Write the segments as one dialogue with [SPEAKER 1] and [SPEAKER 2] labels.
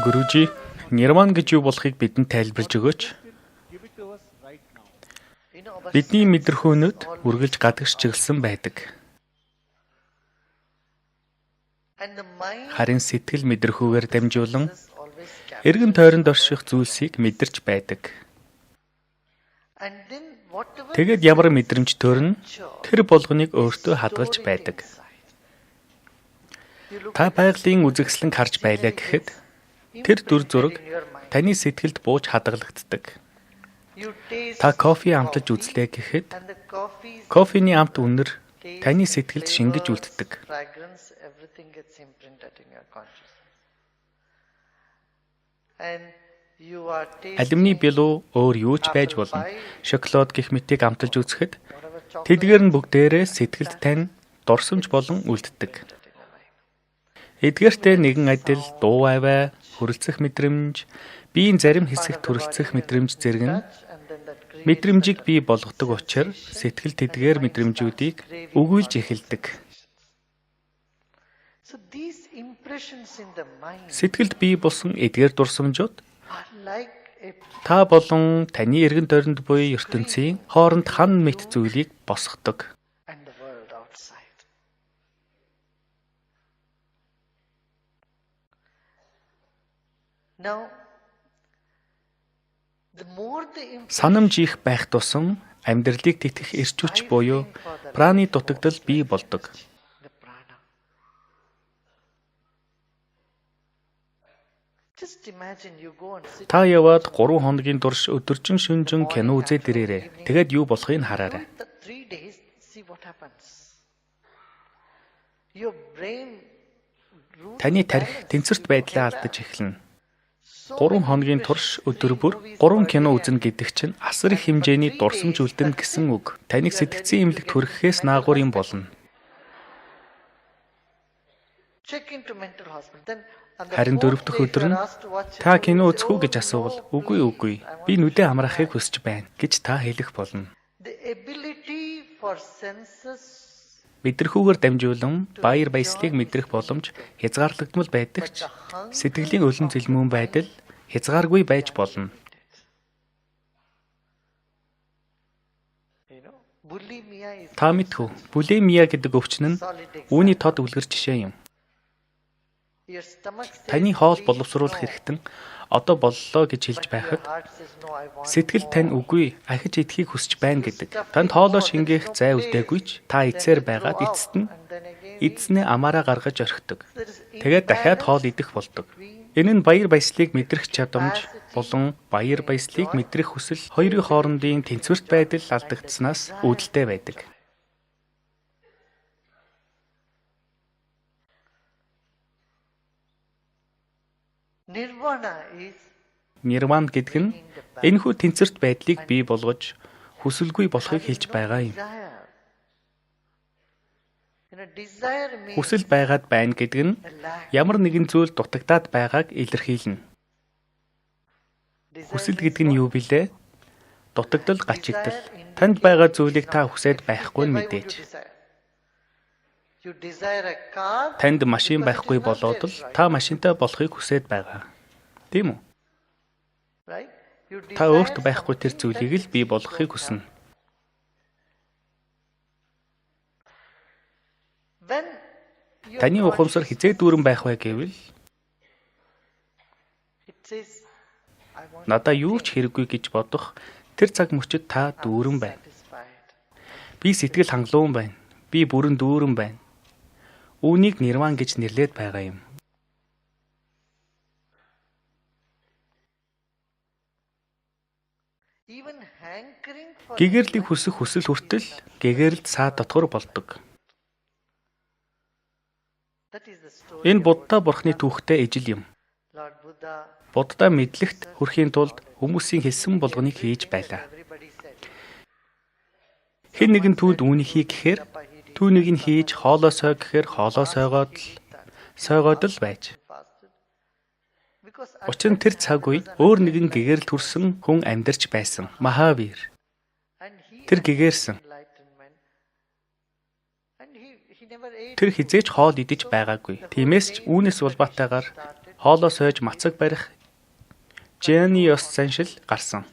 [SPEAKER 1] Гүрүжи, нирван гэж юу болохыг бидэнд тайлбарлаж өгөөч. Бидний мэдрэхүүнүүд үргэлж гадагш чиглэсэн байдаг. Харин сэтгэл мэдрэхүүгээр дамжуулан эргэн тойронд орших зүйлсийг мэдэрч байдаг. Тэгэд ямар мэдрэмж төрнө, тэр болгоныг өөртөө хадгалж байдаг. Та байгалийн үзэгслэн харж байлаа гэхэд тэр дүр зураг таны сэтгэлд бууж хадгалагддаг. Та кофе амталж үзлээ гэхэд кофений амт үнэр таны сэтгэлд шингэж үлддэг. Алюминий билүү өөр юу ч байж болно. Шоколад гэх мэтийг амталж үзэхэд тэдгээр нь бүгдээрээ сэтгэлд тань дурсамж болон үлддэг. Эдгээртээ нэгэн адил дуу аваа, хүрэлцэх мэдрэмж, биеийн зарим хэсэгт хүрэлцэх мэдрэмж зэрэг нь мэдрэмжийг бий болгодог учраас сэтгэл тэдгээр мэдрэмжүүдийг өгүүлж эхэлдэг. Сэтгэлд бий болсон эдгээр дурсамжууд та болон таны эргэн тойронд буй ертөнцийн хооронд хан мэт зүйлийг босгодог. Санамж их байх тусам амьдралыг тэтгэх эрч хүч буюу праны дутагдал бий болдог. Та яваад 3 хоногийн турш өдөржин шөнөжин кино үзээд ирээрэй. Тэгэд юу болохыг хараарай. Таны тархи тэнцвэрт байдлаа алдаж эхэлнэ. 3 хоногийн турш өдөр бүр 3 кино үзнэ гэдэг чинь асар их хэмжээний дурсамж үлдэнэ гэсэн үг. Таныг сэтгцийн эмнэлэгт хүрэхээс наагур юм болно. Харин 4 дахь өдөр нь та кино үзэх үү гэж асуувал үгүй би нүдээ амраахыг хүсэж байна гэж та хэлэх болно. Мэдрэхүүгээр дамжуулан баяр баясгалыг мэдрэх боломж хязгаарлагдмал байдаг ч сэтгэлийн өлөн зэлмүүн байдал хязгааргүй байж болно. Та мэдхүү, булимия гэдэг өвчин нь үүний тод үлгэр жишээ юм. Таны хоол боловсруулах хэрэгтэн одоо боллоо гэж хэлж байхад сэтгэл тань үгүй ахиж идэхийг хүсэж байна гэдэг. Танд хоолоо шингээх зай үлдээгүй ч та эцсээр байгаад эцэст нь эзнээ амаараа гаргаж орхидог. Тэгээд дахиад хоол идэх болдог. Энэ нь баяр баясгалыг мэдрэх чадамж болон баяр баясгалыг мэдрэх хүсэл хоёрын хоорондын тэнцвэрт байдал алдагдсанаас үүдэлтэй байдаг. Нирвана гэдэг нь энэхүү тэнцвэрт байдлыг бий болгож хүсэлгүй болохыг хэлж байгаа юм. Хүсэл байгаад байна гэдэг нь ямар нэгэн зүйл дутагдаад байгааг илэрхийлнэ. Хүсэл гэдэг нь юу билээ? Дутагдал, гачигдал. Танд байгаа зүйлийг та хүсээд байхгүй нь мэдээж. Танд машин байхгүй болоод л та машинтай болохыг хүсээд байгаа. Тийм үү? Та өөрт байхгүй тэр зүйлийг л бий болгохыг хүснэ. Таны ухамсар хизээ дүүрэн байх вэ гэвэл надаа юу ч хэрэггүй гэж бодох тэр цаг мөчид та дүүрэн байна. Би сэтгэл хангалуун байна. Би бүрэн дүүрэн байна. Үүнийг нирван гэж нэрлээд байгаа юм. Гэгэрлийг хүсэх хүсэл хүртэл гэгэрэлд саад дотгор болдог. Энэ Будда бурхны түүхтэй ижил юм. Будда мэдлэгт хүрэхийн тулд хүмүүсийн хэлсэн болгоныг хийж байлаа. Хэн нэгэн түүнд үүнийг хий гэхээр түүнийг нь хийж хоолоо сой гэхээр хоолоо сойгоод л байж. Учир нь тэр цаг үед өөр нэгэн гэгэрэл төрсөн хүн амьдарч байсан. Махавир. Тэр гэгэрсэн. Тэр хизээч хоол идэж байгаагүй. Тиймээс ч үүнээс улбаатайгаар хоолоо сойж мацаг барих Jenny ёс заншил гарсан.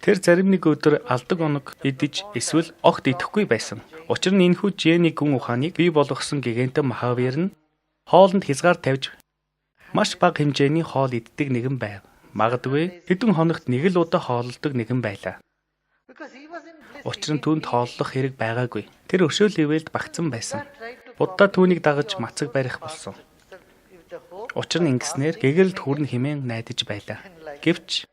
[SPEAKER 1] Тэр зарим нэг өдөр алдаг оног идэж эсвэл огт идэхгүй байсан. Учир нь энэхүү Jenny гүн ухааныг бий болгосон гигантын Махавир нь хоолнд хязгаар тавьж маш бага хэмжээний хоол иддэг нэгэн байв. Магадгүй хэдэн хоногт нэг л удаа хооллдог нэгэн байлаа. Учир нь түүнд хооллох хэрэг байгаагүй. Тэр өршөөл ивэлд багтсан байсан. Буддаа түүнийг дагаж мацаг барих болсон. Учир нь ингэснээр гэгэрэлд хүрнэ хэмээн найдаж байлаа. Гэвч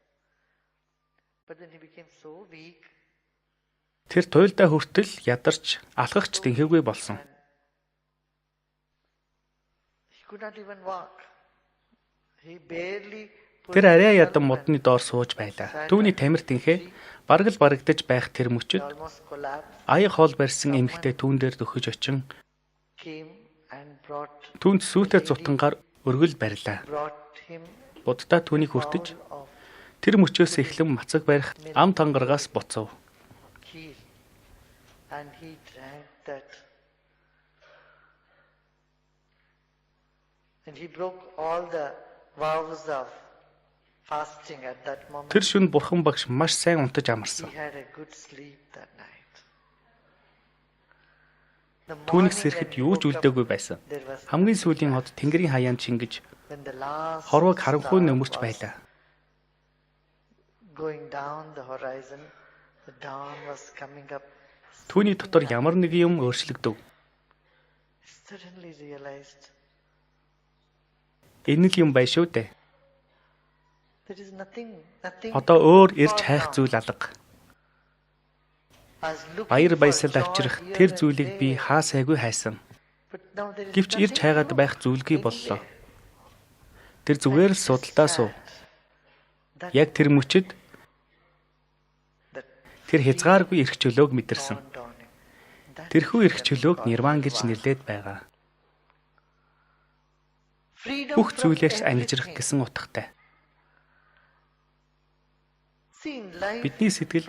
[SPEAKER 1] тэр туйлдаа хүртэл ядарч алхахч тэнхээгүй болсон. Тэр арай ядан модны доор сууж байлаа. Түүний тамир тэнхээ бараг л барагдаж байх тэр мөчөд аяг хоол барьсан эмэгтэй түүн дээр дөхөж очин түүнд сүйтэй цутангаар өргөл барилаа. Буддаа түүнийг хүртэж тэр мөчөөс эхлэн мацаг барих ам тангарагаас буцав. Тэр шөнө бурхан багш маш сайн унтаж амарсан. Түүнийг сэрэхэд юу ч үлдээгүй байсан. Хамгийн сүүлийн хот тэнгэрийн хаяанд шингэж хорвог харанхуй нөмөрч байлаа. Түүний дотор ямар нэг юм өөрчлөгдөв. Энэ л юм бай шүү дээ. Одоо өөр ирж хайх зүйл алга. Баяр баясгал авчрах тэр зүйлийг би хаа сайгүй хайсан. Гэвч ирж хайгаад байх зүйлгүй боллоо. Тэр зүгээр л судалдаа суув. Яг тэр мөчөд тэр хязгааргүй эрх чөлөөг мэдэрсэн. Тэрхүү эрх чөлөөг нирван гэж нэрлээд байгаа. Бүх зүйлээс ангижрах гэсэн утгатай. Бидний сэтгэл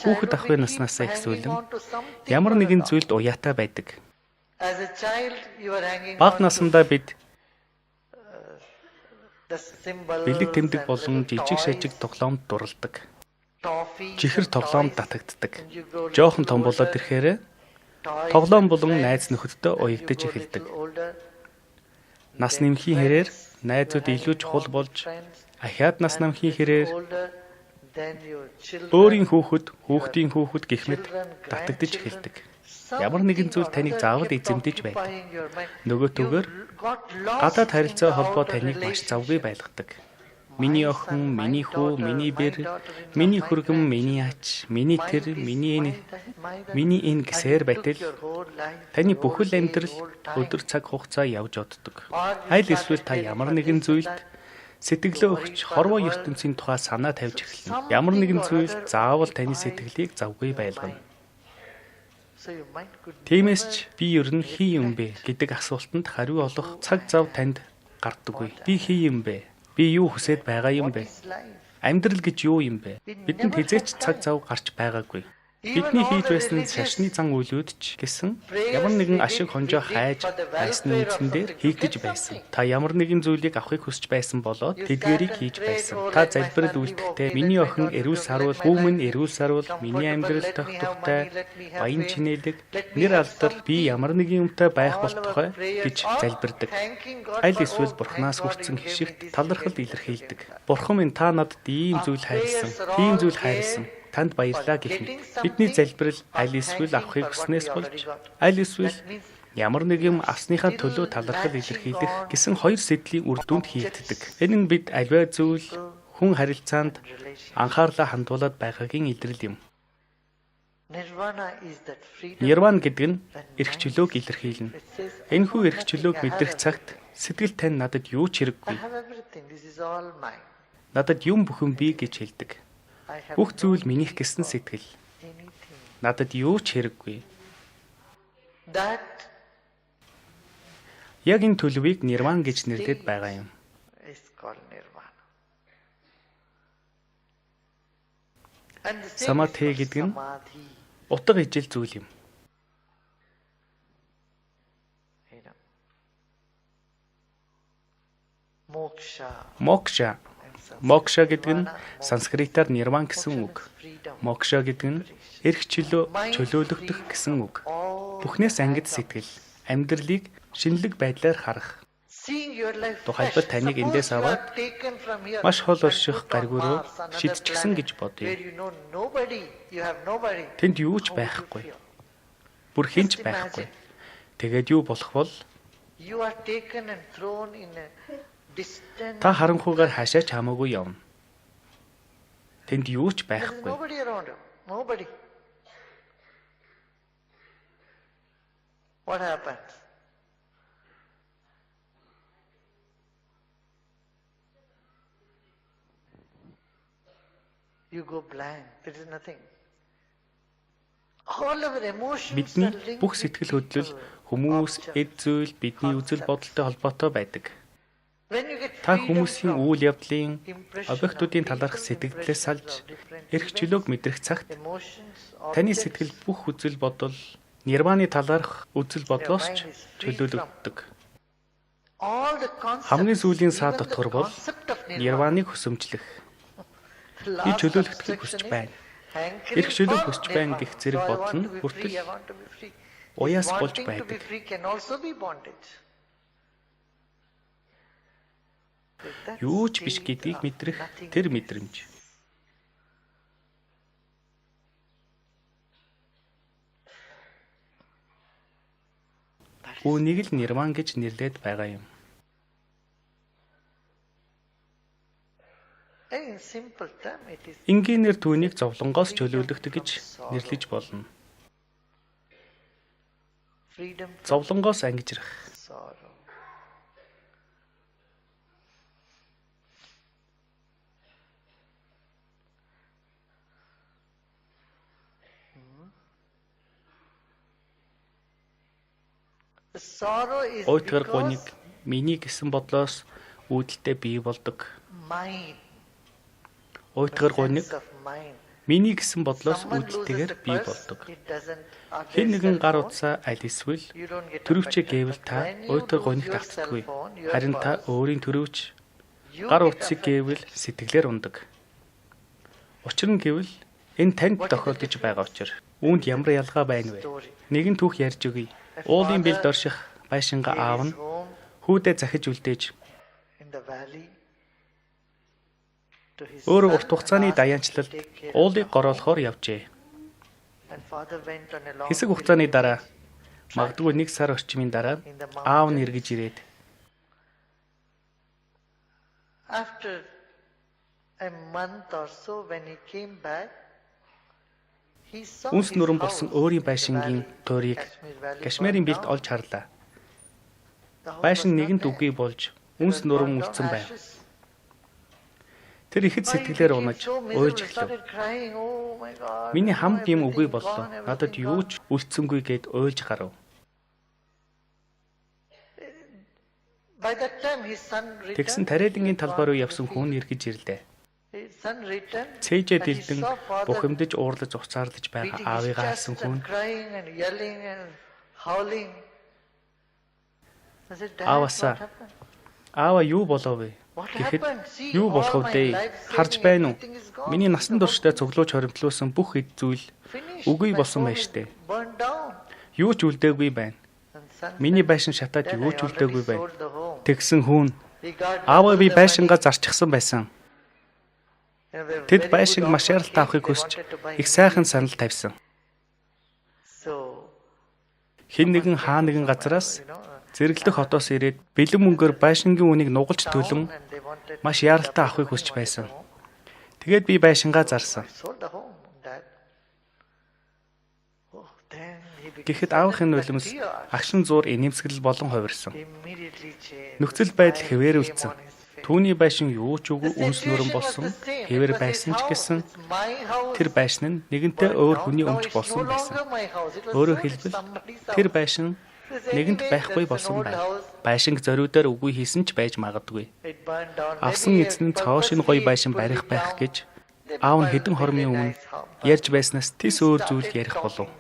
[SPEAKER 1] хүүхэд ахуй наснаас эхсүүлэн ямар нэгэн зүйлд уяатай байдаг. Бага насндаа бид бэлэг тэмдэг болон жижиг шажиг тоглоомд дуралдаг. Чихэр тоглоомд татагддаг. Жоохон том болоод ирэхээр тоглоом болон найз нөхөдтэй уягдаж эхэлдэг. Нас нэмхийн хэрээр найзууд илүү чухал болж ахиад нас намхийн хэрээр өөрийн хүүхдийн хүүхэд гэх мэт татагдж эхэлдэг. Ямар нэгэн зүйл таныг заавал эзэмдэж байдаг. Нөгөө түгээр гадаад харилцаа холбоо таныг маш завгүй байлгадаг. Миний охин, миний хүү, миний бэр, миний хүргэн, миний ач, миний тэр, миний энэ гэсээр байтал таны бүхэл амьдрал өдөр цаг хугацаа явж оддог. Аль эсвэл та ямар нэгэн зүйлд сэтгэлөө өгч хорвоо ертөнцийн тухай санаа тавьж эхэлнэ. Ямар нэгэн зүйл заавал таны сэтгэлийг завгүй байлгана. Тиймээс ч би ер нь хий юм бэ гэдэг асуултанд хариу олох цаг зав танд гардаггүй. Би хий юм бэ? Би юу хүсэж байгаа юм бэ? Амьдрал гэж юу юм бэ? Бидэнд хизээч цаг зав гарч байгаагүй. Бидний хийж байсан шашны зан үйлүүд ч гэсэн ямар нэгэн ашиг хонжоо хайж байсны үндсэн дээр хийгдэж байсан. Та ямар нэгэн зүйлийг авахыг хүсэж байсан болоод тэдгээрийг хийж байсан. Та залбирал үйлдэхдээ миний охин эрүүл саруул, хүүмэн эрүүл саруул, миний амьдрал тогтвортой, баян чинэлэг, нэр алдар би ямар нэгэн юмтай байх болтугай гэж залбирдаг. Аль эсвэл бурхнаас хүрсэн хишигт талархал илэрхийлдэг. Бурхан минь та надад ийм зүйл хайрлсан, ийм зүйл хайрлсан. Танд баярлалаа гэх мэт. Бидний залбирал аль эсвэл авахыг хүснээс болж аль эсвэл ямар нэг юм авсныхаа төлөө талархал илэрхийлэх гэсэн хоёр сэдлийн үр дүнд хийгддэг. Энэ нь бид аливаа зүйл хүн харилцаанд анхаарлаа хандуулад байгаагийн илрэл юм. Нирвана гэдэг нь эрх чөлөөг илэрхийлнэ. Энэхүү эрх чөлөөг мэдрэх цагт сэтгэл тань надад юу ч хэрэггүй. Надад юм бүхэн бий гэж хэлдэг. Бүх зүйл минийх гэсэн сэтгэл. Надад юу ч хэрэггүй. Яг энэ төлөвийг нирвана гэж нэрлэдэг байгаа юм. Самадхи гэдэг нь утга ижил зүйл юм. Мокша. Мокша гэдэг нь санскритаар нирван гэсэн үг. Мокша гэдэг нь эрх чөлөөлөгдөх гэсэн үг. Бүхнээс ангид сэтгэл, амьдралыг шинэлэг байдлаар харах. Тухайлбал таныг эндээс аваад маш хол орших гариг руу шидчихсэн гэж бодъё. Тэнд юу ч байхгүй. Бүр хинч байхгүй. Тэгээд юу болох бол та харанхуйгаар хашаач хамаагүй явна. Тэнд юу ч байхгүй.
[SPEAKER 2] What happens? You go blank. There is nothing.
[SPEAKER 1] Бидний бүх сэтгэл хөдлөл, хүмүүс, эд зүйл бидний үзэл бодолтой холбоотой байдаг. Та хүмүүсийн үйл явдлын, объектуудын талаарх сэтгэлдээс салж, эрх чөлөөг мэдрэх цагт таны сэтгэл бүх үзэл бодол, нирваны талаарх үзэл бодлоос ч чөлөөлөгддөг. Хамгийн сүүлийн саад дотор бол нирваныг хөсөмжлөх. Би чөлөөлөгдөхийг хүсэж байна. Эрх чөлөө хүсэж байна гэх зэрэг бодол нь хүртэл уяас болж байдаг. Юу ч биш гэдгийг мэдрэх тэр мэдрэмж. Үүнийг л нирван гэж нэрлэдэг байгаа юм. Энгийнээр түүнийг зовлонгоос чөлөөлөгдөх гэж нэрлэж болно. Зовлонгоос ангижрах. Ойтгор гоник миний гэсэн бодлоос үүдэлтэй бий болдог. Ойтгор гоник миний гэсэн бодлоос үүдэлтэйгээр бий болдог. Хэн нэгэн гар утсаа аль эсвэл төрөвчөө гэвэл та ойтгор гоник автдаггүй. Харин та өөрийн төрөвч гар утсыг гэвэл сэтгэлээр ундаг. Учир нь гэвэл энэ танд тохиолдож байгаа учраас үүнд ямар ялгаа байна вэ? Нэгэн түүх ярьж өгье. Уулын бэлд орших байшингаа аав нь хүүдээ захиж үлдээж өөрөө урт хугацааны даяанчлалд уулыг гороолохоор явжээ. Хэсэг хугацааны дараа магадгүй 1 сар орчмын дараа аав нь эргэж ирээд
[SPEAKER 2] after a month or so when he came back
[SPEAKER 1] үнс нүрэн болсон өөрийн байшингийн туурийг Кашмирын бэлд олж харлаа. Байшин нэгэнт үгүй болж үнс нүрэн үлдсэн байв. Тэр ихэд сэтгэлээр унаж уйлж эхлэв. Миний хамт юм үгүй боллоо. Надад юу ч үлдсэнгүй гэд уйлж гарав. Тэгсэн тариалангийн талбай руу явсан хүн эргэж ирлээ. Цээжээ дэлдэн бухимдаж уурлаж уцаарлаж байгаа аавыгаа харсан хүн аавасаа аава юу болов вэ гэхэд юу болох вэ? Харж байна уу? Миний насан туршдаа цуглууж хоримтлуулсан бүх эд зүйл үгүй болсон байна штэ. Юу ч үлдээгүй байна. Миний байшин шатаад юу ч үлдээгүй байна. Тэгсэн хүн аава би байшингаа зарчихсан байсан. Тэд байшинг маш яралтай авахыг хүсч их сайхан санал тавьсан. Хэн нэгэн хаа нэгэн газараас зэрэглэх хотоос ирээд бэлэн мөнгөөр байшингийн үнийг нугалж төлөн маш яралтай авахыг хүсч байсан. Тэгээд би байшингаа зарсан. Гэхэд аавынхын нулимс агшин зуур инээмсэглэл болон хувирсан. Нөхцөл байдал хэвээрүүлсэн. Түүний байшин юу ч үгүй үнс нүрэн болсон хэвээр байсан ч гэсэн тэр байшин нь нэгэнтээ өөр хүний өмч болсон байсан. Өөрөөр хэлбэл тэр байшин нэгэнт байхгүй болсон байна. Байшинг зориудаар үгүй хийсэн ч байж магадгүй. Авсан эзэн цоо шин гоё байшин барих байх гэж аав нь хэдэн хормын өмнө ярьж байснаас тис өөр зүйл ярих болов.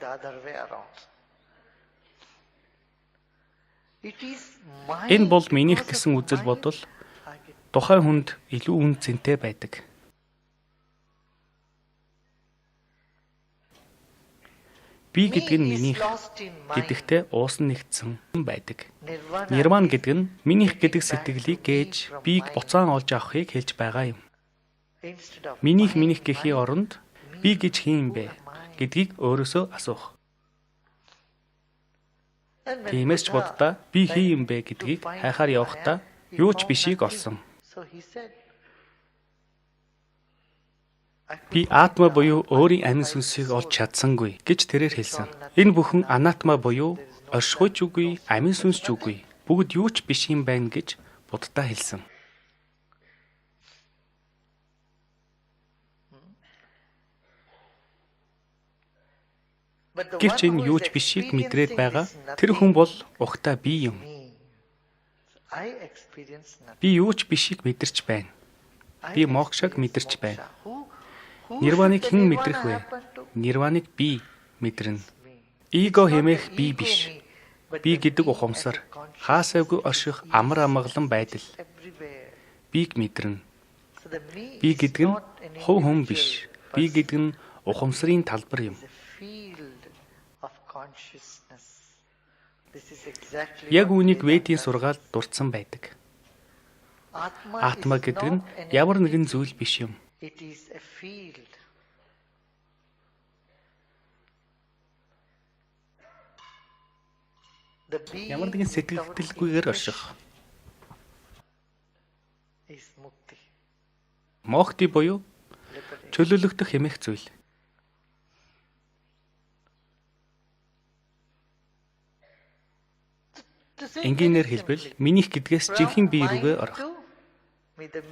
[SPEAKER 1] Энэ бол минийх гэсэн үзэл бодол тухайн хүнд илүү үн цэнтэй байдаг. Би гэдэг нь минийх гэдэгтээ уусан нэгдсэн байдаг. Нирвана гэдэг нь минийх гэдэг сэтгэлийг гээж бийг буцаан олж авахыг хэлж байгаа юм. Минийх гэхийн оронд би гэж хин юм бэ гэдгийг өөрөөсөө асуух. Тиймээс ч боддоо би хин юм бэ гэдгийг хайхаар явахдаа юу ч бишийг олсон. Би атма буюу өөрийн амин сүнсийг олж чадсангүй гэж тэрээр хэлсэн. Энэ бүхэн анатма буюу оршихуйч үгүй, амин сүнсч үгүй. Бүгд юу ч биш юм байна гэж Буддаа хэлсэн. Гэвч энэ юу ч бишийг мэдрээд байгаа тэр хүн бол ухтаа би юм. Би юу ч бишийг мэдэрч байна. Би мокшаг мэдэрч байна. Нирваныг хэн мэдрэх вэ? Нирваныг би мэдэрнэ. Эго хэмээх би биш. Би гэдэг ухамсар, хаасайгүй орших амар амгалан байдал. Бийг мэдэрнэ. Би гэдэг нь хувь хүн биш. Би гэдэг нь ухамсарын талбар юм. Яг үүнийг Ведийн сургаалд дурдсан байдаг. Атма гэдэг нь ямар нэгэн зүйл биш юм.
[SPEAKER 2] It is a field.
[SPEAKER 1] Ямар нэгэн сэтгэлдэлгүйгээр орших. Мокти буюу чөлөөлөгдөх хэмээх зүйл. Энгийнээр хэлбэл минийх гэдгээс жинхэнэ бие рүүгээ орох.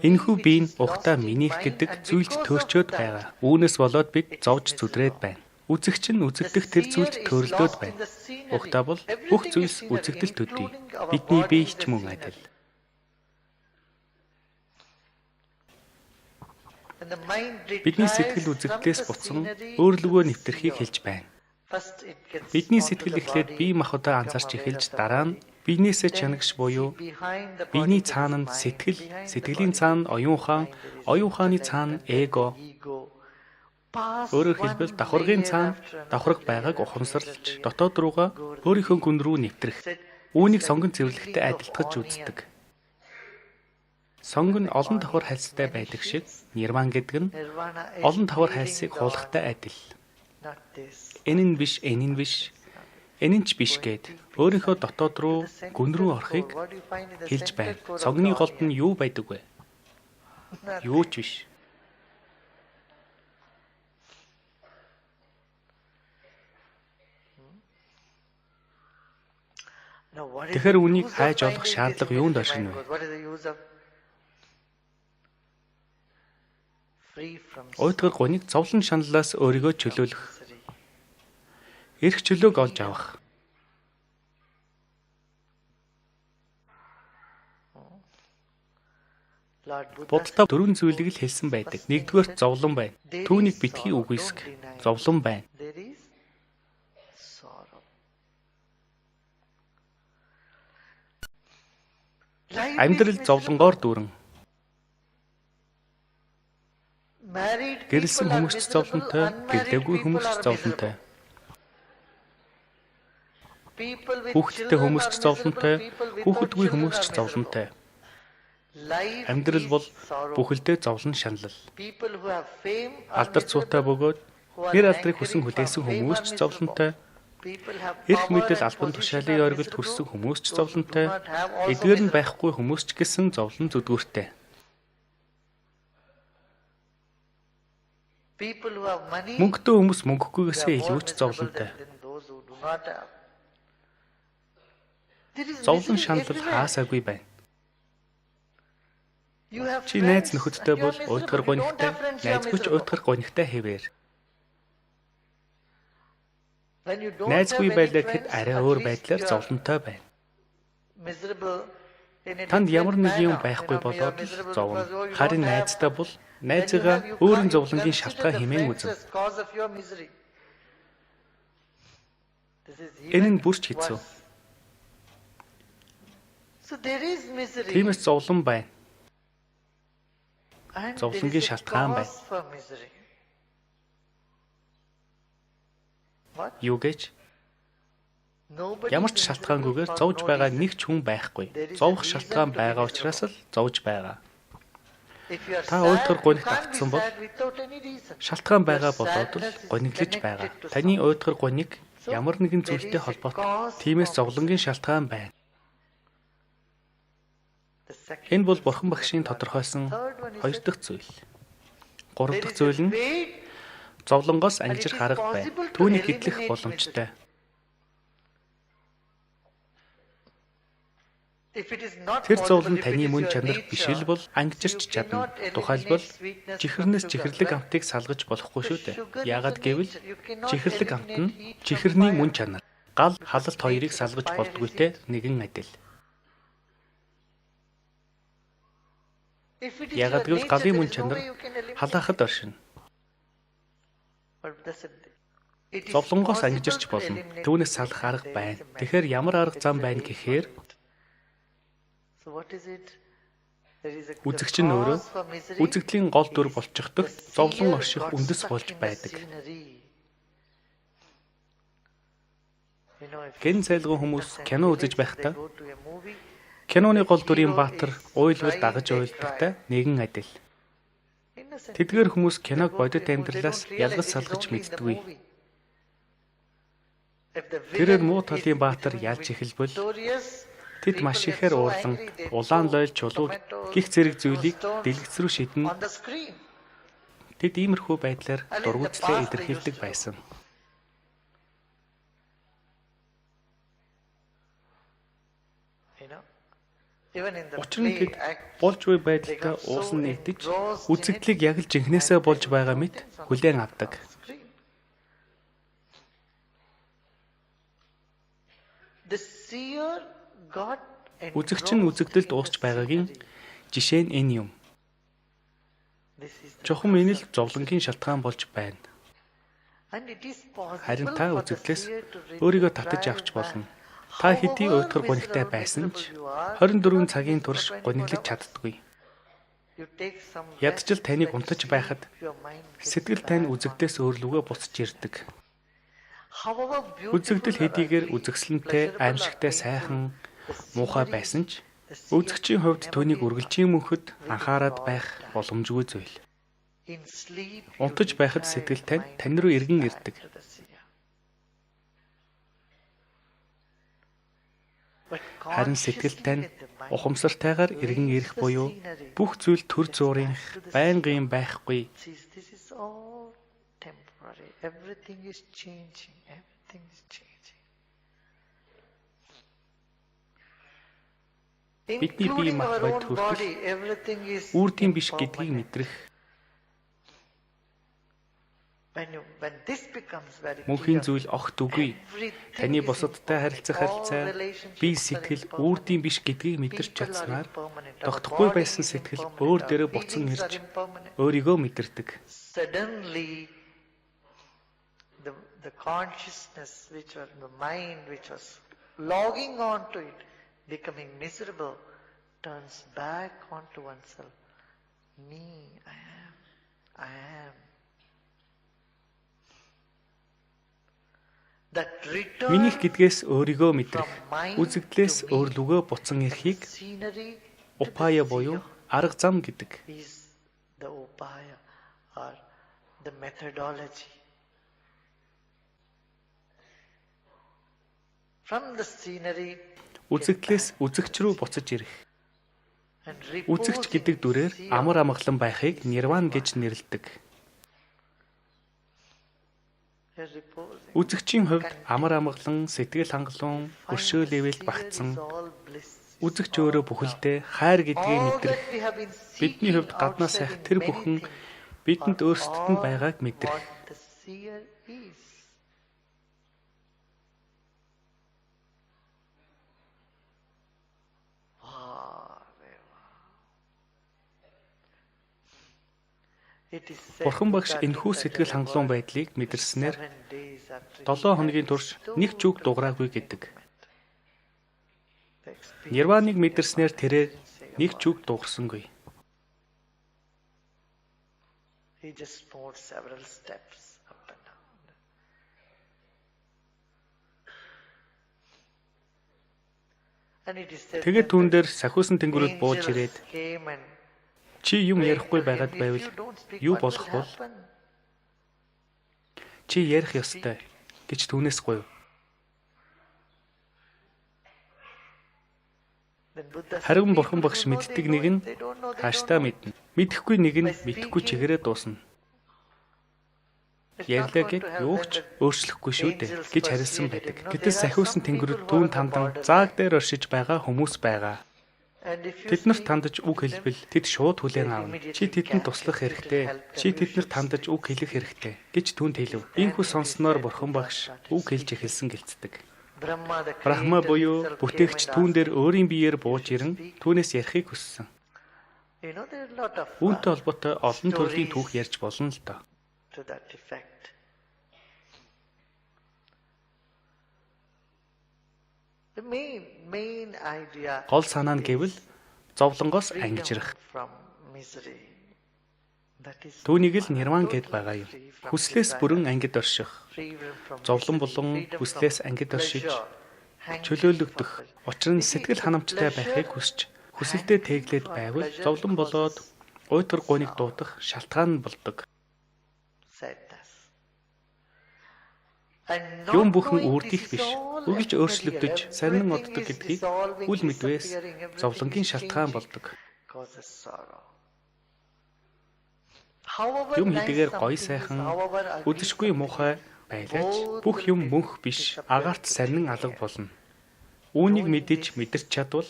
[SPEAKER 1] Энэхүү бие нь ухтаа минийх гэдэг зүйлд төрчөөд байгаа. Үүнээс болоод бид зовж зүдрээд байна. Үзэгч нь үзэгдэх тэр зүйлд төрөлдөөд байна. Ухтаа бол бүх зүйлс үзэгдэл төдий. Бидний бие ч мөн адил. Бидний сэтгэл үзэгдлээс буцсан өөрлөгөө нэвтрхийг хэлж байна. Бидний сэтгэл эхлээд бие махбодоо анзаарч эхэлж дараа нь биенээсээ чанагш буюу биений цаана нь сэтгэл, сэтгэлийн цаана оюун ухааны цаана эго. Өөрөөр хэлбэл давхаргын цаана давхарга байгааг ухамсарлаж дотоод руугаа өөрийнхөө гүн рүү нэвтрэх. Үүнийг сонгон цэвэрлэхтэй адилтгаж үздэг. Сонгон олон давхар хайлстай байдаг шиг нирван гэдэг нь олон давхар хайлсыг хуулахтай адил. Энэ нь биш, энэ нь биш. Энэ нь ч биш гээд өөрийнхөө дотоод руу гүн рүү орохыг хэлж байна. Цогны голд нь юу байдаг вэ? Юу ч биш. Тэгэхээр үнийг хайж олох шаардлага юунд оршино вэ? Уйтгар гуниг зовлон шаналлаас өөрийгөө чөлөөлөх. Эрх чөлөөг олж авах. Буддаа дөрвөн зүйлийг л хэлсэн байдаг. Нэгдүгээр зовлон байна. Түүнийг битгий үгүйсг. Зовлон байна. Амьдрал зовлонгоор дүүрэн. Гэрэлсэн хүмүүс ч зовлонтой, гэрлээгүй хүмүүс ч зовлонтой. Хүүхэдтэй хүмүүс ч зовлонтой, хүүхэдгүй хүмүүс ч зовлонтой. Амьдрал бол бүхэлдээ зовлон шаналл. Алдар цуутай бөгөөд нэр алдрыг хүсэн хүлээсэн хүмүүс ч зовлонтой. Эрх мэдэл албан тушаалын оргилд хүрсэн хүмүүс ч зовлонтой. Эдгээр нь байхгүй хүмүүс ч гэсэн зовлон зүдгүүртэй. Мөнгөтэй хүмүүс мөнгөгүйгээсээ илүү ч зовлонтой. Зовлон шаналл хаасаагүй байна. Чи найз нөхөдтэй бол уйтгар гонигтай, найзгүй ч уйтгар гонигтай хэвээр. Найзгүй байлаа гэхэд арай өөр байдлаар зовлонтой байна. Танд ямар нэг юм байхгүй болоод л зовно. Харин найзтай бол найзыгаа өөрийн зовлонгийн шалтгаан хэмээн үзнэ. Энэ нь бүрч хэцүү. Тиймээс зовлон байна.
[SPEAKER 2] And
[SPEAKER 1] зовлонгийн
[SPEAKER 2] there is a
[SPEAKER 1] шалтгаан байна.
[SPEAKER 2] cause for misery. What?
[SPEAKER 1] Юу гэж?
[SPEAKER 2] Nobody
[SPEAKER 1] Ямар
[SPEAKER 2] is
[SPEAKER 1] ч шалтгаангүйгээр
[SPEAKER 2] miserable for
[SPEAKER 1] зовж
[SPEAKER 2] no
[SPEAKER 1] байгаа
[SPEAKER 2] reason.
[SPEAKER 1] нэг ч хүн байхгүй.
[SPEAKER 2] There is a
[SPEAKER 1] Зовох
[SPEAKER 2] reason
[SPEAKER 1] шалтгаан
[SPEAKER 2] to be
[SPEAKER 1] байгаа
[SPEAKER 2] miserable.
[SPEAKER 1] учраас л зовж байгаа.
[SPEAKER 2] If you are
[SPEAKER 1] Та
[SPEAKER 2] sad,
[SPEAKER 1] уйтгар
[SPEAKER 2] you
[SPEAKER 1] гунигт
[SPEAKER 2] can't be
[SPEAKER 1] автсан бол
[SPEAKER 2] sad without any reason.
[SPEAKER 1] шалтгаан
[SPEAKER 2] Your
[SPEAKER 1] байгаа болоод л
[SPEAKER 2] sadness is
[SPEAKER 1] гониглож
[SPEAKER 2] connected
[SPEAKER 1] байгаа.
[SPEAKER 2] to
[SPEAKER 1] Таны
[SPEAKER 2] something.
[SPEAKER 1] уйтгар гоник ямар нэгэн
[SPEAKER 2] there
[SPEAKER 1] зүйлтэй
[SPEAKER 2] is a
[SPEAKER 1] холбоотой.
[SPEAKER 2] cause
[SPEAKER 1] Тиймээс
[SPEAKER 2] for
[SPEAKER 1] зовлонгийн шалтгаан байна.
[SPEAKER 2] The second
[SPEAKER 1] Энэ бол
[SPEAKER 2] is
[SPEAKER 1] Бурхан багшийн тодорхойлсон
[SPEAKER 2] third one is
[SPEAKER 1] хоёр
[SPEAKER 2] that
[SPEAKER 1] дахь зүйл. Гурав
[SPEAKER 2] there
[SPEAKER 1] дахь
[SPEAKER 2] is a
[SPEAKER 1] зүйл нь
[SPEAKER 2] way.
[SPEAKER 1] зовлонгоос
[SPEAKER 2] And it
[SPEAKER 1] ангижих
[SPEAKER 2] is
[SPEAKER 1] арга байна.
[SPEAKER 2] possible to
[SPEAKER 1] Түүнийг гэтлэх
[SPEAKER 2] eliminate
[SPEAKER 1] боломжтой.
[SPEAKER 2] If it is not
[SPEAKER 1] Тэр зовлон
[SPEAKER 2] possible, if it
[SPEAKER 1] таны
[SPEAKER 2] is
[SPEAKER 1] мөн
[SPEAKER 2] your
[SPEAKER 1] чанар
[SPEAKER 2] nature,
[SPEAKER 1] биш л бол ангижирч
[SPEAKER 2] you
[SPEAKER 1] чадна.
[SPEAKER 2] cannot eliminate
[SPEAKER 1] Тухайлбал
[SPEAKER 2] sweetness
[SPEAKER 1] чихэрнээс
[SPEAKER 2] from
[SPEAKER 1] чихэрлэг
[SPEAKER 2] sugar,
[SPEAKER 1] амтыг салгаж болохгүй шүү дээ.
[SPEAKER 2] Sugar is
[SPEAKER 1] Яагаад
[SPEAKER 2] a
[SPEAKER 1] гэвэл
[SPEAKER 2] nature. You cannot
[SPEAKER 1] чихэрлэг амт нь
[SPEAKER 2] eliminate heat from
[SPEAKER 1] чихэрний
[SPEAKER 2] fire.
[SPEAKER 1] мөн чанар. Гал халалт хоёрыг салгаж болдгүйтэй нэгэн адил.
[SPEAKER 2] If it is
[SPEAKER 1] Яагаад
[SPEAKER 2] your
[SPEAKER 1] гэвэл
[SPEAKER 2] nature,
[SPEAKER 1] галын
[SPEAKER 2] there
[SPEAKER 1] мөн
[SPEAKER 2] is no
[SPEAKER 1] чанар
[SPEAKER 2] way you can eliminate
[SPEAKER 1] халаахад
[SPEAKER 2] it.
[SPEAKER 1] оршино.
[SPEAKER 2] But that's it. It is
[SPEAKER 1] Зовлонгоос
[SPEAKER 2] possible
[SPEAKER 1] ангижирч
[SPEAKER 2] to
[SPEAKER 1] болно.
[SPEAKER 2] eliminate
[SPEAKER 1] Түүнээс
[SPEAKER 2] it.
[SPEAKER 1] салах арга
[SPEAKER 2] There is
[SPEAKER 1] байна.
[SPEAKER 2] a method.
[SPEAKER 1] Тэгэхээр ямар арга зам
[SPEAKER 2] There is a
[SPEAKER 1] байна
[SPEAKER 2] way
[SPEAKER 1] гэхээр
[SPEAKER 2] for it. So what is it? There is a
[SPEAKER 1] үзэгч нь өөрөө
[SPEAKER 2] cause for misery
[SPEAKER 1] үзэгдлийн гол дүр
[SPEAKER 2] is
[SPEAKER 1] болчихдог
[SPEAKER 2] the
[SPEAKER 1] зовлон
[SPEAKER 2] seer
[SPEAKER 1] орших
[SPEAKER 2] got
[SPEAKER 1] үндэс
[SPEAKER 2] stuck
[SPEAKER 1] болж
[SPEAKER 2] in the
[SPEAKER 1] байдаг.
[SPEAKER 2] scenery. You know, if
[SPEAKER 1] Гэн
[SPEAKER 2] you
[SPEAKER 1] цайлган
[SPEAKER 2] see
[SPEAKER 1] хүмүүс
[SPEAKER 2] sometimes
[SPEAKER 1] кино үзэж
[SPEAKER 2] they
[SPEAKER 1] байхдаа
[SPEAKER 2] go to a movie,
[SPEAKER 1] киноны гол дүрийн баатар уйлвал дагаж уйлдахтай нэгэн адил.
[SPEAKER 2] innocent
[SPEAKER 1] Тэдгээр
[SPEAKER 2] people,
[SPEAKER 1] хүмүүс
[SPEAKER 2] they
[SPEAKER 1] киног
[SPEAKER 2] go to a
[SPEAKER 1] бодит
[SPEAKER 2] movie, they
[SPEAKER 1] амьдралаас
[SPEAKER 2] don't realize
[SPEAKER 1] ялгаж
[SPEAKER 2] it is
[SPEAKER 1] салгаж
[SPEAKER 2] only in the
[SPEAKER 1] мэддэггүй.
[SPEAKER 2] movie. If the
[SPEAKER 1] Тэрээр
[SPEAKER 2] villain
[SPEAKER 1] муу
[SPEAKER 2] is
[SPEAKER 1] талын баатар
[SPEAKER 2] becoming
[SPEAKER 1] ялж эхэлбэл
[SPEAKER 2] victorious,
[SPEAKER 1] тэд
[SPEAKER 2] people
[SPEAKER 1] маш
[SPEAKER 2] get
[SPEAKER 1] ихээр
[SPEAKER 2] so
[SPEAKER 1] уурлан
[SPEAKER 2] angry, they
[SPEAKER 1] улаан
[SPEAKER 2] throw
[SPEAKER 1] лойл чулуу
[SPEAKER 2] tomatoes,
[SPEAKER 1] гих зэрэг
[SPEAKER 2] throw
[SPEAKER 1] зүйлийг
[SPEAKER 2] stones
[SPEAKER 1] дэлгэц рүү шидэн
[SPEAKER 2] on the screen.
[SPEAKER 1] тэд иймэрхүү байдлаар
[SPEAKER 2] And in the
[SPEAKER 1] дургуутлаа
[SPEAKER 2] past they
[SPEAKER 1] илэрхийлдэг
[SPEAKER 2] used to-
[SPEAKER 1] байсан.
[SPEAKER 2] You know, even in the
[SPEAKER 1] Учир нь
[SPEAKER 2] play
[SPEAKER 1] тэд
[SPEAKER 2] act,
[SPEAKER 1] болж буй
[SPEAKER 2] they
[SPEAKER 1] байдалтай
[SPEAKER 2] got so
[SPEAKER 1] уусан нэгдэж
[SPEAKER 2] engrossed in it,
[SPEAKER 1] үзэгдлийг яг л жинхнээсээ болж байгаа мэт хүлээн авдаг.
[SPEAKER 2] screen. The seer got
[SPEAKER 1] Үзэгч нь үзэгдэлд уусч байгаагийн жишээ нь энэ юм. Чухам энэ л зовлонгийн шалтгаан болж байна. Харин та үзэгдлээс өөрийгөө татаж авч болно. Та хэдий уйтгар гонигтай байсан ч 24 цагийн турш гониглож чаддаггүй. Ядчил таныг унтаж байхад сэтгэл тань үзэгдээс өөрлөгөө буцаж ирдэг. Үзэгдэл хэдийгээр үзэгсэлэнтэй, аимшигтай, сайхан, муухай байсан ч үзэгчийн хувьд түүнийг үргэлжийн мөнхөд анхаарад байх боломжгүй зүйл. Унтаж байхад сэтгэл тань руу эргэн ирдэг. Харин сэтгэл тань ухамсартайгаар эргэн ирэх буюу бүх зүйл төр зуурын байнгын байхгүй.
[SPEAKER 2] This is all temporary. Everything is changing. Everything is changing.
[SPEAKER 1] Бидний бие
[SPEAKER 2] Including
[SPEAKER 1] мах
[SPEAKER 2] our
[SPEAKER 1] бод
[SPEAKER 2] own
[SPEAKER 1] хүртэл
[SPEAKER 2] body, everything is
[SPEAKER 1] Үрдийн биш гэдгийг
[SPEAKER 2] impermanent.
[SPEAKER 1] мэдрэх
[SPEAKER 2] When this becomes very
[SPEAKER 1] мөнхийн
[SPEAKER 2] clear,
[SPEAKER 1] зүйл огт үгүй.
[SPEAKER 2] everything
[SPEAKER 1] Таны
[SPEAKER 2] is
[SPEAKER 1] бусадтай харилцах харилцаа,
[SPEAKER 2] all relationships
[SPEAKER 1] бие
[SPEAKER 2] are
[SPEAKER 1] сэтгэл
[SPEAKER 2] impermanent.
[SPEAKER 1] үрдийн биш гэдгийг мэдэрч
[SPEAKER 2] People are
[SPEAKER 1] чадсанаар
[SPEAKER 2] impermanent. Our
[SPEAKER 1] тогтохгүй
[SPEAKER 2] body
[SPEAKER 1] байсан
[SPEAKER 2] is
[SPEAKER 1] сэтгэл
[SPEAKER 2] impermanent.
[SPEAKER 1] өөр
[SPEAKER 2] Our
[SPEAKER 1] дээрээ буцан
[SPEAKER 2] feelings
[SPEAKER 1] ирж
[SPEAKER 2] are impermanent.
[SPEAKER 1] өөрийгөө мэдэрдэг.
[SPEAKER 2] Suddenly, the consciousness which was the mind which was logging on to it, becoming miserable, turns back onto oneself. Me, I am. That return
[SPEAKER 1] Минийх гэдгээс өөрийгөө мэдрэх,
[SPEAKER 2] from mind
[SPEAKER 1] үзэгдлээс
[SPEAKER 2] to me,
[SPEAKER 1] өөрлөгөө буцан ирэхийг
[SPEAKER 2] scenery to the
[SPEAKER 1] упая буюу
[SPEAKER 2] seer
[SPEAKER 1] арга зам гэдэг.
[SPEAKER 2] is the upaya or the methodology. From the scenery
[SPEAKER 1] Үзэгдлээс үзэгч рүү буцаж ирэх.
[SPEAKER 2] and repose
[SPEAKER 1] Үзэгч гэдэг
[SPEAKER 2] in
[SPEAKER 1] дүрээр
[SPEAKER 2] seer
[SPEAKER 1] амар амгалан байхыг нирван гэж нэрлэдэг.
[SPEAKER 2] reposing.
[SPEAKER 1] Үзэгчийн хувьд амар амгалан, сэтгэл хангалуун, өршөөлөөвөл багтсан үзэгч өөрөө бүхэлдээ хайр гэдгийг мэдрэх. Бидний хувьд гаднаа сайх тэр бүхэн бидэнд өөрсдөд нь байгааг мэдрэх. Бурхан багш энэхүү сэтгэл хангалуун байдлыг мэдэрснээр 7 хоногийн турш нэг ч үг дуграагүй гэдэг. Нирваныг мэдэрснээр тэрээр нэг ч үг дуурсангүй.
[SPEAKER 2] He just moved several steps up and down. And it is said
[SPEAKER 1] Тэгээд
[SPEAKER 2] that
[SPEAKER 1] түүн дээр сахиусан тэнгэрүүд бууж ирээд
[SPEAKER 2] angels came and
[SPEAKER 1] чи юм
[SPEAKER 2] prayed
[SPEAKER 1] ярихгүй
[SPEAKER 2] to
[SPEAKER 1] байгаад
[SPEAKER 2] him,
[SPEAKER 1] байвал
[SPEAKER 2] "If you don't speak,
[SPEAKER 1] юу
[SPEAKER 2] what
[SPEAKER 1] болох
[SPEAKER 2] will
[SPEAKER 1] бол
[SPEAKER 2] happen?"
[SPEAKER 1] чи ярих ёстой гэж түүнээс гуйв.
[SPEAKER 2] Then Buddha said,
[SPEAKER 1] Харин
[SPEAKER 2] "People
[SPEAKER 1] бурхан
[SPEAKER 2] who
[SPEAKER 1] багш
[SPEAKER 2] know,
[SPEAKER 1] мэддэг
[SPEAKER 2] they
[SPEAKER 1] нэг
[SPEAKER 2] know
[SPEAKER 1] нь
[SPEAKER 2] it, they don't know, they
[SPEAKER 1] хааштай
[SPEAKER 2] don't know."
[SPEAKER 1] мэднэ. Мэдэхгүй нэг нь мэдэхгүй чигээрээ дуусна.
[SPEAKER 2] It's not
[SPEAKER 1] Ярьлаа
[SPEAKER 2] going
[SPEAKER 1] гэд
[SPEAKER 2] to help
[SPEAKER 1] юу
[SPEAKER 2] them
[SPEAKER 1] ч
[SPEAKER 2] that
[SPEAKER 1] өөрчлөхгүй шүү дээ гэж харилсан байдаг. Гэтэл
[SPEAKER 2] There are
[SPEAKER 1] сахиусан
[SPEAKER 2] some
[SPEAKER 1] тэнгэрүүд
[SPEAKER 2] people who
[SPEAKER 1] түүн
[SPEAKER 2] are
[SPEAKER 1] тамдан
[SPEAKER 2] borderline.
[SPEAKER 1] зааг дээр оршиж байгаа хүмүүс байгаа.
[SPEAKER 2] And if you
[SPEAKER 1] Тэднэрт
[SPEAKER 2] speak
[SPEAKER 1] тандаж үг
[SPEAKER 2] to them,
[SPEAKER 1] хэлбэл тэд шууд хүлээн
[SPEAKER 2] they
[SPEAKER 1] аавна.
[SPEAKER 2] immediately
[SPEAKER 1] Чи тэдэнд
[SPEAKER 2] catch
[SPEAKER 1] туслах
[SPEAKER 2] it,
[SPEAKER 1] хэрэгтэй.
[SPEAKER 2] it will help them.
[SPEAKER 1] Чи
[SPEAKER 2] You
[SPEAKER 1] тэднэрт
[SPEAKER 2] should
[SPEAKER 1] тандаж
[SPEAKER 2] speak.
[SPEAKER 1] үг хэлэх хэрэгтэй гэж түүнд хэлв. Ийхүү сонсноор бурхан багш үг хэлж эхэлсэн гэлцдэг.
[SPEAKER 2] Brahma, the
[SPEAKER 1] Брахма
[SPEAKER 2] creator
[SPEAKER 1] буюу
[SPEAKER 2] himself,
[SPEAKER 1] бүтээгч
[SPEAKER 2] came and
[SPEAKER 1] түүн дээр
[SPEAKER 2] asked him,
[SPEAKER 1] өөрийн биеэр бууж ирэн түүнээс ярихыг хүссэн.
[SPEAKER 2] you know, there are a lot of
[SPEAKER 1] Үүнтэй холбоотой олон төрлийн түүх
[SPEAKER 2] stories
[SPEAKER 1] ярьж болно л доо.
[SPEAKER 2] to that effect. The main idea
[SPEAKER 1] Гол санаа нь гэвэл зовлонгоос
[SPEAKER 2] freedom
[SPEAKER 1] ангижрах.
[SPEAKER 2] from misery. That is
[SPEAKER 1] Түүнийг л нирван гэд
[SPEAKER 2] totally
[SPEAKER 1] байгаа юм.
[SPEAKER 2] free from
[SPEAKER 1] Хүслээс
[SPEAKER 2] desire,
[SPEAKER 1] бүрэн ангид орших,
[SPEAKER 2] freedom from
[SPEAKER 1] зовлон
[SPEAKER 2] misery,
[SPEAKER 1] болон
[SPEAKER 2] freedom
[SPEAKER 1] хүслээс
[SPEAKER 2] from
[SPEAKER 1] ангид оршиж,
[SPEAKER 2] pleasure, hankering
[SPEAKER 1] чөлөөлөгдөх.
[SPEAKER 2] for pleasure.
[SPEAKER 1] Учир нь сэтгэл ханамжтай байхыг хүсч, хүсэлдээ тэглээд байвал зовлон болоод уйтгар гуниг дуудах шалтгаан нь болдог.
[SPEAKER 2] Sadness. And
[SPEAKER 1] Юм
[SPEAKER 2] not
[SPEAKER 1] бүхэн
[SPEAKER 2] knowing
[SPEAKER 1] үрдих
[SPEAKER 2] this is
[SPEAKER 1] биш.
[SPEAKER 2] all
[SPEAKER 1] Үргэлж
[SPEAKER 2] ephemeral,
[SPEAKER 1] өөрчлөгдөж, сарнин
[SPEAKER 2] everything
[SPEAKER 1] оддог
[SPEAKER 2] is
[SPEAKER 1] гэдгийг
[SPEAKER 2] dissolving,
[SPEAKER 1] үл мэдвээс
[SPEAKER 2] disappearing, everything
[SPEAKER 1] зовлонгийн
[SPEAKER 2] is
[SPEAKER 1] шалтгаан
[SPEAKER 2] changing,
[SPEAKER 1] болдог.
[SPEAKER 2] causes sorrow. However
[SPEAKER 1] Юм
[SPEAKER 2] nice
[SPEAKER 1] хэдийгээр
[SPEAKER 2] something
[SPEAKER 1] гоё
[SPEAKER 2] is,
[SPEAKER 1] сайхан,
[SPEAKER 2] however ugly
[SPEAKER 1] үдэшгүй
[SPEAKER 2] something
[SPEAKER 1] муухай
[SPEAKER 2] is,
[SPEAKER 1] байлаач
[SPEAKER 2] both
[SPEAKER 1] бүх юм
[SPEAKER 2] will
[SPEAKER 1] мөнх биш,
[SPEAKER 2] disappear
[SPEAKER 1] агаарт сарнин алга болно. Үүнийг мэдэж мэдэрч чадвал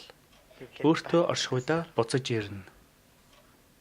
[SPEAKER 2] you can
[SPEAKER 1] өөртөө оршихуйдаа буцаж ирнэ.